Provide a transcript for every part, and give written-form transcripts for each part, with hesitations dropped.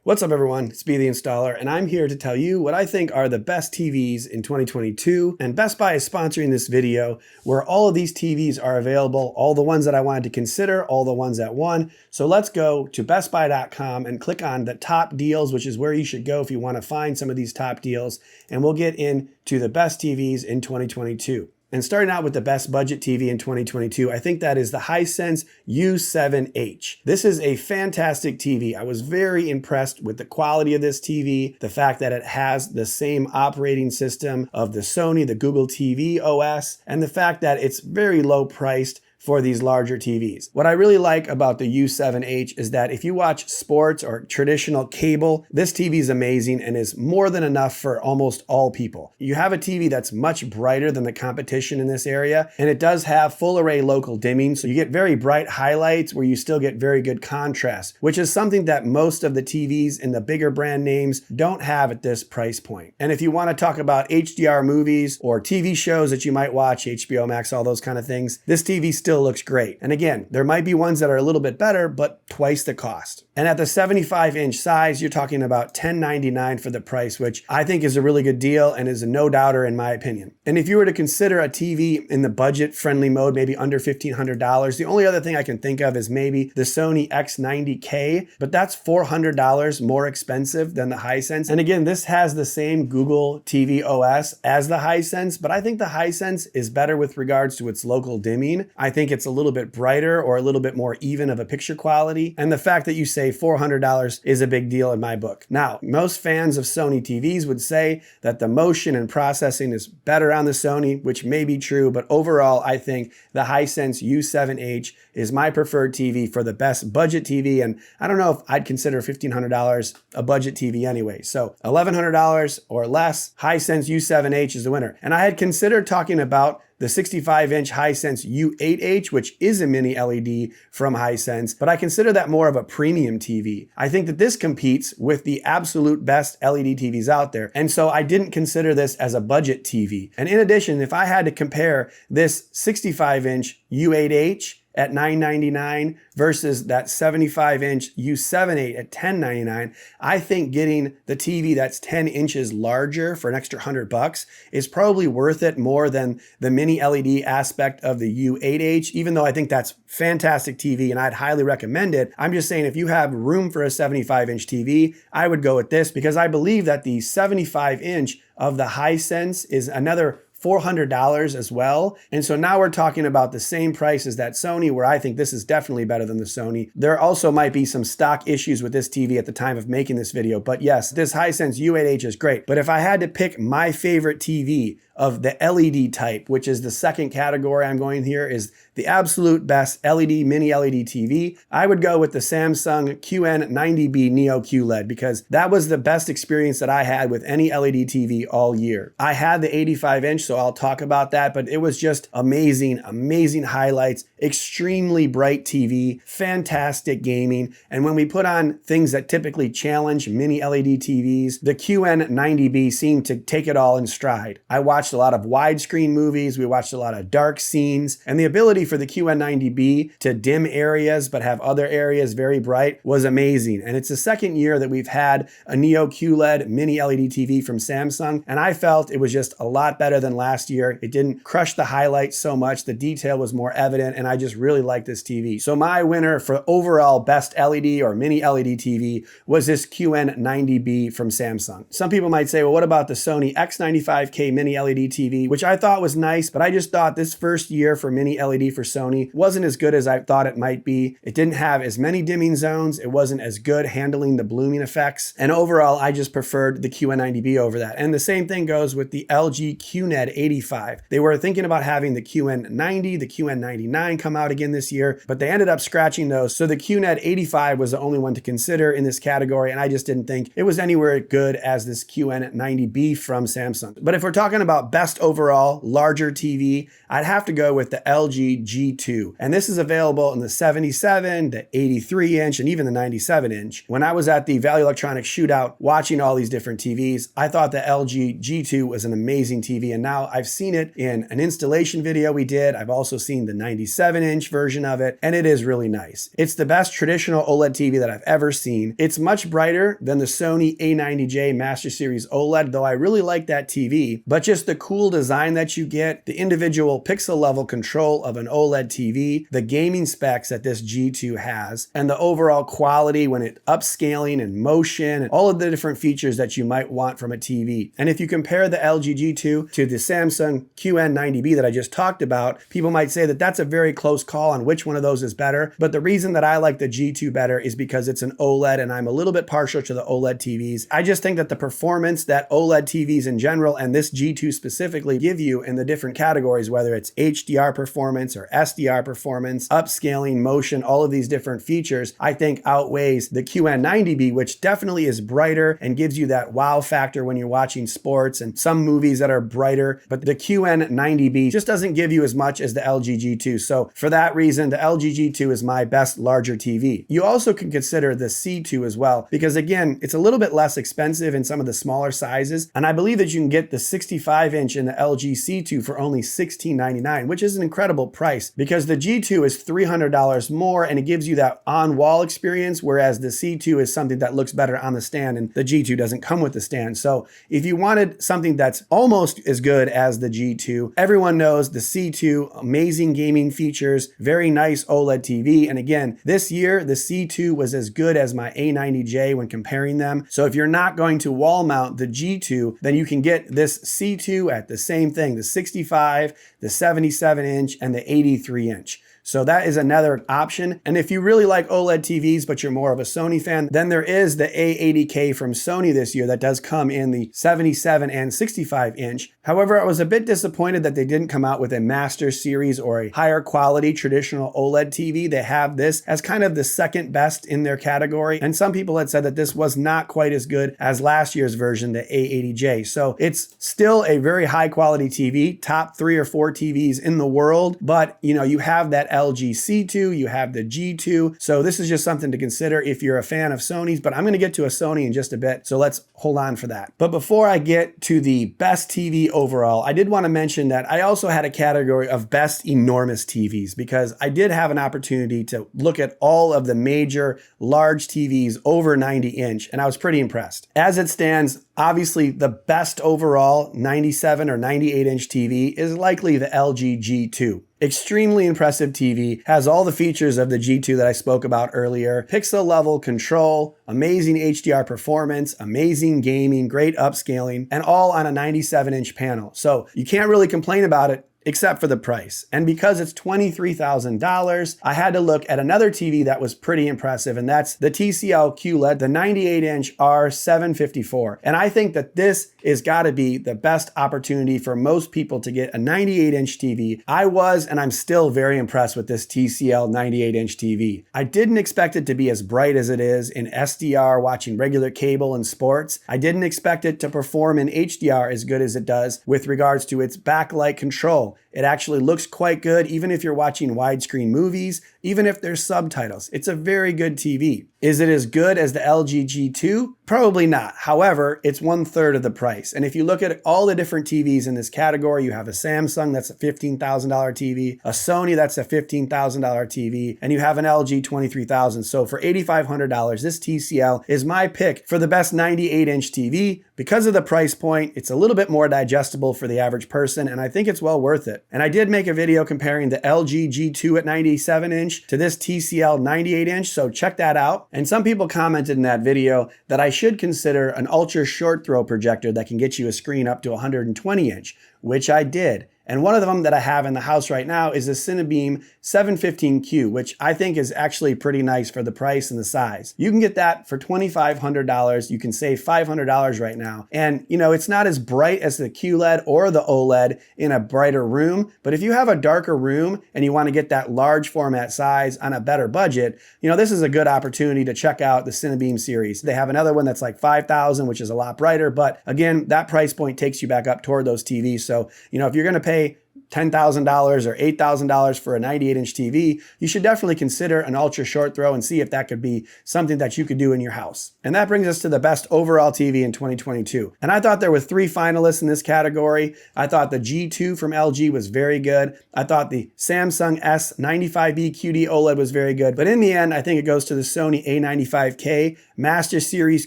What's up everyone, it's B the Installer, and I'm here to tell you what I think are the best TVs in 2022, and Best Buy is sponsoring this video where all of these TVs are available, all the ones that I wanted to consider, all the ones that won. So let's go to bestbuy.com and click on the top deals, which is where you should go if you want to find some of these top deals, and we'll get into the best TVs in 2022. And starting out with the best budget TV in 2022, I think that is the Hisense U7H. This is a fantastic TV. I was very impressed with the quality of this TV, the fact that it has the same operating system of the Sony, the Google TV OS, and the fact that it's very low priced for these larger TVs. What I really like about the U7H is that if you watch sports or traditional cable, this TV is amazing and is more than enough for almost all people. You have a TV that's much brighter than the competition in this area, and it does have full array local dimming, so you get very bright highlights where you still get very good contrast, which is something that most of the TVs in the bigger brand names don't have at this price point. And if you want to talk about HDR movies or TV shows that you might watch, HBO Max, all those kind of things, this TV still looks great. And again, there might be ones that are a little bit better, but twice the cost. And at the 75-inch size, you're talking about $10.99 for the price, which I think is a really good deal and is a no-doubter in my opinion. And if you were to consider a TV in the budget-friendly mode, maybe under $1,500, the only other thing I can think of is maybe the Sony X90K, but that's $400 more expensive than the Hisense. And again, this has the same Google TV OS as the Hisense, but I think the Hisense is better with regards to its local dimming. I think it's a little bit brighter or a little bit more even of a picture quality. And the fact that you say $400 is a big deal in my book. Now, most fans of Sony TVs would say that the motion and processing is better on the Sony, which may be true, but overall, I think the Hisense U7H is my preferred TV for the best budget TV. And I don't know if I'd consider $1,500 a budget TV anyway. So $1,100 or less, Hisense U7H is the winner. And I had considered talking about the 65-inch Hisense U8H, which is a mini LED from Hisense, but I consider that more of a premium TV. I think that this competes with the absolute best LED TVs out there, and so I didn't consider this as a budget TV. And in addition, if I had to compare this 65-inch U8H at $9.99 versus that 75-inch U7H at $10.99, I think getting the TV that's 10 inches larger for an extra $100 is probably worth it more than the mini LED aspect of the U8H, even though I think that's fantastic TV and I'd highly recommend it. I'm just saying if you have room for a 75-inch TV, I would go with this because I believe that the 75-inch of the Hisense is another $400 as well. And so now we're talking about the same price as that Sony, where I think this is definitely better than the Sony. There also might be some stock issues with this TV at the time of making this video, but yes, this Hisense U8H is great. But if I had to pick my favorite TV of the LED type, which is the second category I'm going here, is the absolute best LED mini LED TV, I would go with the Samsung QN90B Neo QLED because that was the best experience that I had with any LED TV all year. I had the 85-inch, so I'll talk about that, but it was just amazing, amazing highlights, extremely bright TV, fantastic gaming, and when we put on things that typically challenge mini LED TVs, the QN90B seemed to take it all in stride. I watched a lot of widescreen movies, we watched a lot of dark scenes, and the ability for the QN90B to dim areas but have other areas very bright was amazing. And it's the second year that we've had a Neo QLED mini LED TV from Samsung, and I felt it was just a lot better than last year. It didn't crush the highlights so much, the detail was more evident, and I just really like this TV. So my winner for overall best LED or mini LED TV was this QN90B from Samsung. Some people might say, well, what about the Sony X95K Mini LED TV, which I thought was nice, but I just thought this first year for mini LED for Sony wasn't as good as I thought it might be. It didn't have as many dimming zones, it wasn't as good handling the blooming effects, and overall I just preferred the QN90B over that. And the same thing goes with the LG QNED 85. They were thinking about having the QN90, the QN99 come out again this year, but they ended up scratching those, so the QNED 85 was the only one to consider in this category, and I just didn't think it was anywhere good as this QN90B from Samsung. But if we're talking about about best overall larger TV, I'd have to go with the LG G2. And this is available in the 77, the 83 inch, and even the 97 inch. When I was at the Value Electronics Shootout watching all these different TVs, I thought the LG G2 was an amazing TV. And now I've seen it in an installation video we did. I've also seen the 97 inch version of it, and it is really nice. It's the best traditional OLED TV that I've ever seen. It's much brighter than the Sony A90J Master Series OLED, though I really like that TV, but just the cool design that you get, the individual pixel level control of an OLED TV, the gaming specs that this G2 has, and the overall quality when it upscaling and motion and all of the different features that you might want from a TV. And if you compare the LG G2 to the Samsung QN90B that I just talked about, people might say that that's a very close call on which one of those is better. But the reason that I like the G2 better is because it's an OLED and I'm a little bit partial to the OLED TVs. I just think that the performance that OLED TVs in general and this G2 specifically give you in the different categories, whether it's HDR performance or SDR performance, upscaling, motion, all of these different features, I think outweighs the QN90B, which definitely is brighter and gives you that wow factor when you're watching sports and some movies that are brighter. But the QN90B just doesn't give you as much as the LG G2. So for that reason, the LG G2 is my best larger TV. You also can consider the C2 as well, because again, it's a little bit less expensive in some of the smaller sizes. And I believe that you can get the 65 inch in the LG C2 for only $16.99, which is an incredible price because the G2 is $300 more and it gives you that on-wall experience, whereas the C2 is something that looks better on the stand and the G2 doesn't come with the stand. So if you wanted something that's almost as good as the G2, everyone knows the C2, amazing gaming features, very nice OLED TV. And again, this year, the C2 was as good as my A90J when comparing them. So if you're not going to wall mount the G2, then you can get this C2 at the same thing, the 65, the 77 inch, and the 83 inch. So that is another option. And if you really like OLED TVs, but you're more of a Sony fan, then there is the A80K from Sony this year that does come in the 77 and 65 inch. However, I was a bit disappointed that they didn't come out with a Master Series or a higher quality traditional OLED TV. They have this as kind of the second best in their category. And some people had said that this was not quite as good as last year's version, the A80J. So it's still a very high quality TV, top 3 or 4 TVs in the world. But you know, you have that LG C2, you have the G2. So this is just something to consider if you're a fan of Sony's, but I'm going to get to a Sony in just a bit. So let's hold on for that. But before I get to the best TV overall, I did want to mention that I also had a category of best enormous TVs because I did have an opportunity to look at all of the major large TVs over 90 inch and I was pretty impressed. As it stands, obviously the best overall 97 or 98 inch TV is likely the LG G2. Extremely impressive TV, has all the features of the G2 that I spoke about earlier. Pixel level control, amazing HDR performance, amazing gaming, great upscaling, and all on a 97 inch panel. So you can't really complain about it except for the price. And because it's $23,000, I had to look at another TV that was pretty impressive, and that's the TCL QLED, the 98 inch R754. And I think that this is gotta be the best opportunity for most people to get a 98 inch TV. I was, and I'm still very impressed with this TCL 98 inch TV. I didn't expect it to be as bright as it is in SDR watching regular cable and sports. I didn't expect it to perform in HDR as good as it does with regards to its backlight control. It actually looks quite good, even if you're watching widescreen movies, even if there's subtitles. It's a very good TV. Is it as good as the LG G2? Probably not. However, it's 1/3 of the price. And if you look at all the different TVs in this category, you have a Samsung that's a $15,000 TV, a Sony that's a $15,000 TV, and you have an LG 23,000. So for $8,500, this TCL is my pick for the best 98 inch TV. Because of the price point, it's a little bit more digestible for the average person, and I think it's well worth it. And I did make a video comparing the LG G2 at 97 inch to this TCL 98 inch, so check that out. And some people commented in that video that I should consider an ultra short throw projector that can get you a screen up to 120 inch, which I did. And one of them that I have in the house right now is a CineBeam 715Q, which I think is actually pretty nice for the price and the size. You can get that for $2,500. You can save $500 right now. And you know, it's not as bright as the QLED or the OLED in a brighter room, but if you have a darker room and you want to get that large format size on a better budget, you know, this is a good opportunity to check out the CineBeam series. They have another one that's like $5,000, which is a lot brighter, but again, that price point takes you back up toward those TVs. So, if you're going to pay $10,000 or $8,000 for a 98-inch TV, you should definitely consider an ultra short throw and see if that could be something that you could do in your house. And that brings us to the best overall TV in 2022. And I thought there were 3 finalists in this category. I thought the G2 from LG was very good. I thought the Samsung S95B QD-OLED was very good. But in the end, I think it goes to the Sony A95K Master Series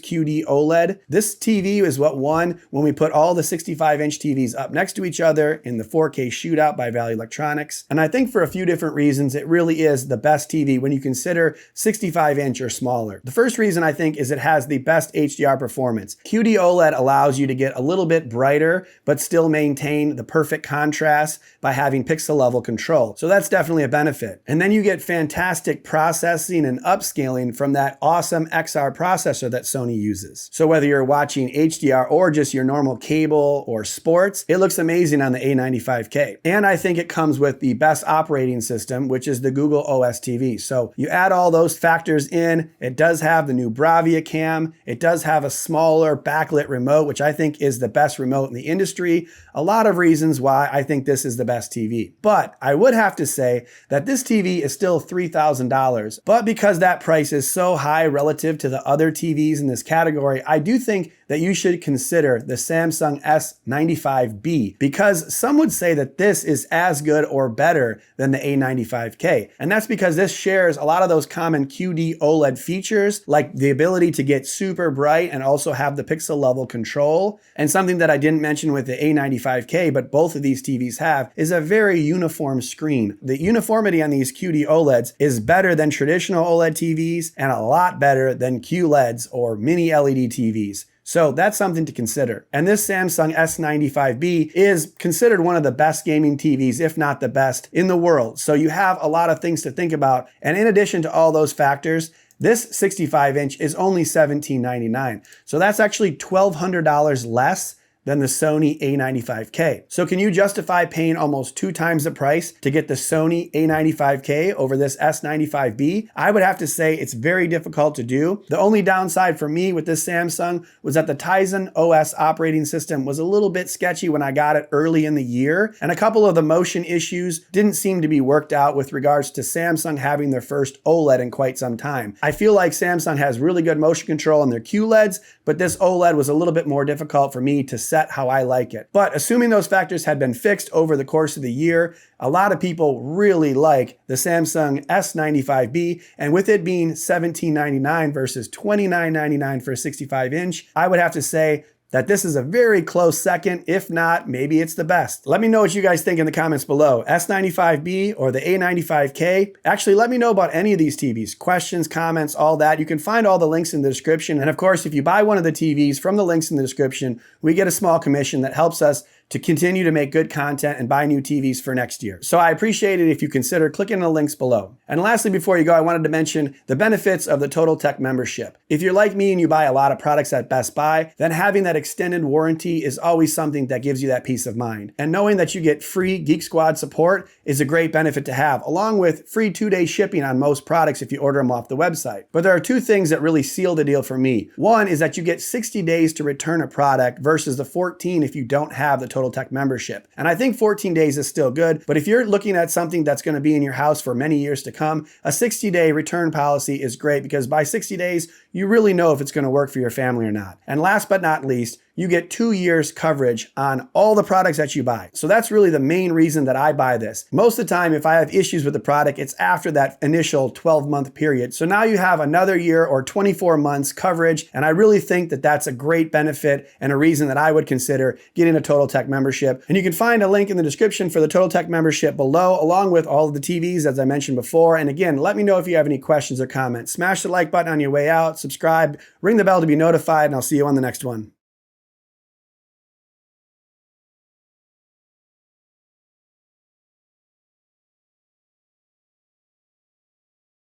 QD-OLED. This TV is what won when we put all the 65-inch TVs up next to each other in the 4K shootout by Value Electronics. And I think for a few different reasons, it really is the best TV when you consider 65-inch or smaller. The first reason I think is it has the best HDR performance. QD-OLED allows you to get a little bit brighter, but still maintain the perfect contrast by having pixel level control. So that's definitely a benefit. And then you get fantastic processing and upscaling from that awesome XR processor that Sony uses. So whether you're watching HDR or just your normal cable or sports, it looks amazing on the A95K. And I think it comes with the best operating system, which is the Google OS TV. So you add all those factors in, it does have the new Bravia cam, it does have a smaller backlit remote, which I think is the best remote in the industry. A lot of reasons why I think this is the best TV. But I would have to say that this TV is still $3,000. But because that price is so high relative to the other TVs in this category, I do think that you should consider the Samsung S95B, because some would say that this is as good or better than the A95K. And that's because this shares a lot of those common QD-OLED features, like the ability to get super bright and also have the pixel level control. And something that I didn't mention with the A95K, but both of these TVs have, is a very uniform screen. The uniformity on these QD-OLEDs is better than traditional OLED TVs and a lot better than QLEDs or mini-LED TVs. So that's something to consider. And this Samsung S95B is considered one of the best gaming TVs, if not the best, in the world. So you have a lot of things to think about. And in addition to all those factors, this 65-inch is only $1799. So that's actually $1,200 less than the Sony A95K. So can you justify paying almost 2 times the price to get the Sony A95K over this S95B? I would have to say it's very difficult to do. The only downside for me with this Samsung was that the Tizen OS operating system was a little bit sketchy when I got it early in the year, and a couple of the motion issues didn't seem to be worked out with regards to Samsung having their first OLED in quite some time. I feel like Samsung has really good motion control on their QLEDs, but this OLED was a little bit more difficult for me to set how I like it. But assuming those factors had been fixed over the course of the year, a lot of people really like the Samsung S95B, and with it being $1799 versus $2999 for a 65-inch, I would have to say that this is a very close second. If not, maybe it's the best. Let me know what you guys think in the comments below. S95B or the A95K? Actually, let me know about any of these TVs. Questions, comments, all that. You can find all the links in the description. And of course, if you buy one of the TVs from the links in the description, we get a small commission that helps us to continue to make good content and buy new TVs for next year. So I appreciate it if you consider clicking the links below. And lastly, before you go, I wanted to mention the benefits of the Total Tech membership. If you're like me and you buy a lot of products at Best Buy, then having that extended warranty is always something that gives you that peace of mind. And knowing that you get free Geek Squad support is a great benefit to have, along with free 2-day shipping on most products if you order them off the website. But there are 2 things that really seal the deal for me. One is that you get 60 days to return a product versus the 14 if you don't have the Total Tech membership. And I think 14 days is still good, but if you're looking at something that's going to be in your house for many years to come, a 60-day return policy is great, because by 60 days, you really know if it's going to work for your family or not. And last but not least, you get 2 years coverage on all the products that you buy. So that's really the main reason that I buy this. Most of the time, if I have issues with the product, it's after that initial 12-month period. So now you have another year or 24 months coverage. And I really think that that's a great benefit and a reason that I would consider getting a Total Tech membership. And you can find a link in the description for the Total Tech membership below, along with all of the TVs, as I mentioned before. And again, let me know if you have any questions or comments. Smash the like button on your way out, subscribe, ring the bell to be notified, and I'll see you on the next one.